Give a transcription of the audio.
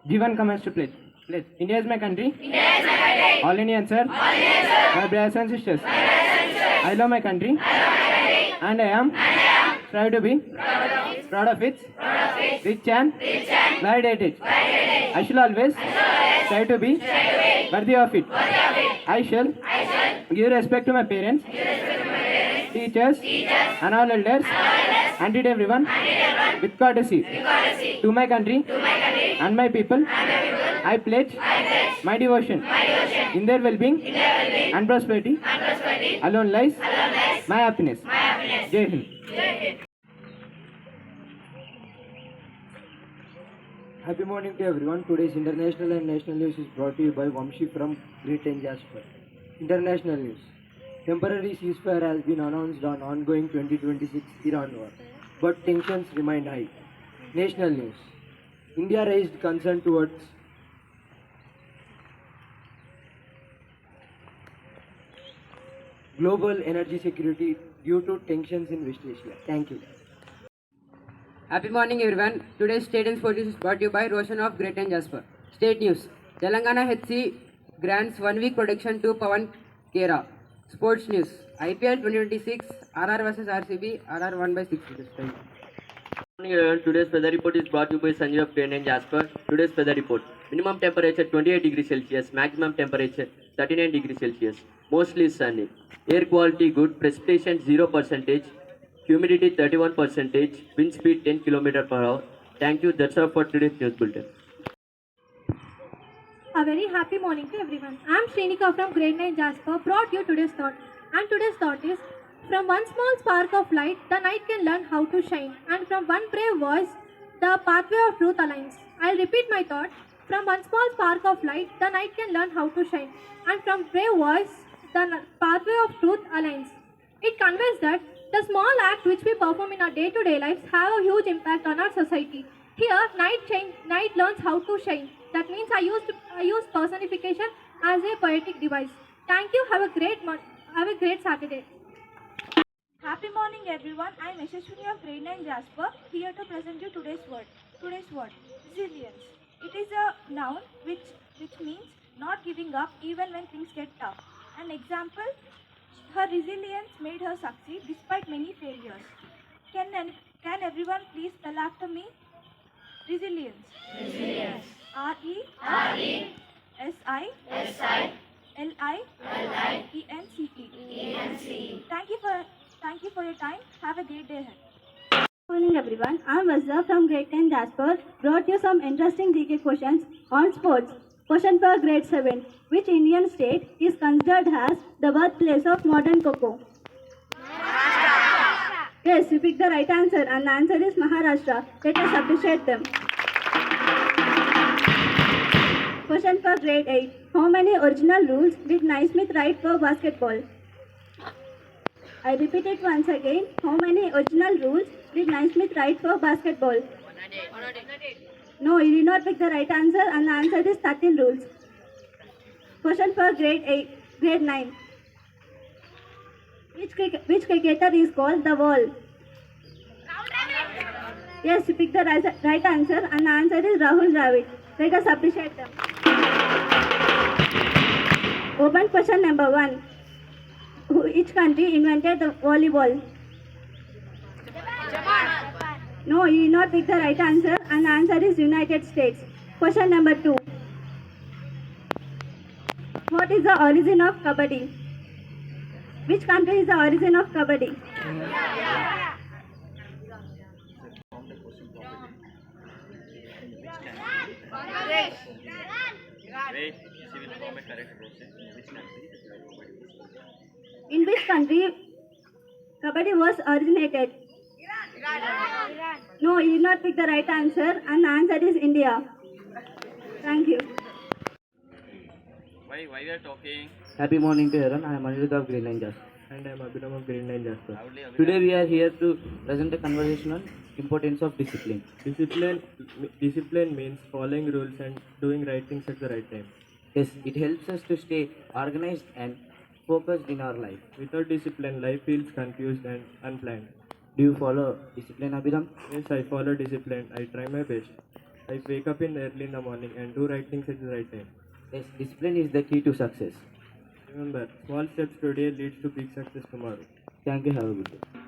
G1 commence to pledge. Pledge. India is my country. All Indians, sir. My brothers and sisters. I love my country. And I am proud to be proud of its rich and varied heritage. I shall always try to be worthy of it. I shall give respect to my parents, teachers, and all elders, and treat everyone with courtesy. To my country and my people, I pledge my devotion. In their well-being and prosperity alone lies my happiness. Jai Hind. Happy morning to everyone. Today's international and national news is brought to you by Vamshi from Grade IX Jasper. International news. Temporary ceasefire has been announced on ongoing 2026 Iran war, but tensions remain high. National news. India raised concern towards global energy security due to tensions in West Asia. Thank you. Happy morning everyone. Today's State and Sports is brought to you by Roshan of Grade IX Jasper. State news. Telangana HC grants 1 week protection to Pawan Kera. Sports news. IPL 2026 RR vs RCB. RR won by 6 wickets. Thank you. Morning everyone. Today's weather report is brought to you by Sanjay of Grade IX Jasper. Today's weather report. Minimum temperature 28 degrees Celsius. Maximum temperature 39 degrees Celsius. Mostly sunny. Air quality good. Precipitation 0%. Humidity 31%. Wind speed 10 km per hour. Thank you. That's all for today's news bulletin. A very happy morning to everyone. I am Shrenika from Grade 9 Jasper, brought you today's thought. And today's thought is, from one small spark of light, the night can learn how to shine. And from one brave voice, the pathway of truth aligns. I'll repeat my thought. From one small spark of light, the night can learn how to shine. And from brave voice, the pathway of truth aligns. It conveys that the small act which we perform in our day-to-day lives have a huge impact on our society. Here, night learns how to shine. That means I use personification as a poetic device. Thank you. Have a great Saturday. Happy morning everyone. I am Yashaswini of Grade 9 Jasper, here to present you today's word. Today's word, resilience. It is a noun which means not giving up even when things get tough. An example, her resilience made her succeed despite many failures. Can everyone please spell after me? Resilience. Resilience. R-E-S-I-L-I-E-N-C-E. Thank you for your time. Have a great day ahead. Good morning everyone. I am Vazza from Grade 10 Jasper. Brought you some interesting GK questions on sports. Question for Grade 7. Which Indian state is considered as the birthplace of modern cocoa? Maharashtra. Yes, you picked the right answer and the answer is Maharashtra. Let us appreciate them. Question for Grade 8. How many original rules did Naismith write for basketball? I repeat it once again. How many original rules did Naismith write for basketball? 108. No, you did not pick the right answer and the answer is 13 rules. Question for Grade 9. Which cricketer is called the Wall? Yes, you picked the right answer and the answer is Rahul Dravid. Let us appreciate them. Open question number 1. Which country invented the volleyball? Japan. No, you did not pick the right answer and the answer is United States. Question number 2. What is the origin of Kabaddi? Which country is the origin of Kabaddi? In which country Kabaddi was originated? Iran. No, you did not pick the right answer and the answer is India. Thank you. Why we are talking? Happy morning to everyone. I am Anirudh of Grade 9 Jasper. And I am Abhinav of Grade 9 Jasper. Today we are here to present a conversation on importance of discipline. Discipline means following rules and doing right things at the right time. Yes, it helps us to stay organized and focused in our life. Without discipline, life feels confused and unplanned. Do you follow discipline, Abhidham? Yes, I follow discipline. I try my best. I wake up in early in the morning and do right things at the right time. Yes, discipline is the key to success. Remember, small steps today leads to big success tomorrow. Thank you. Have a good day.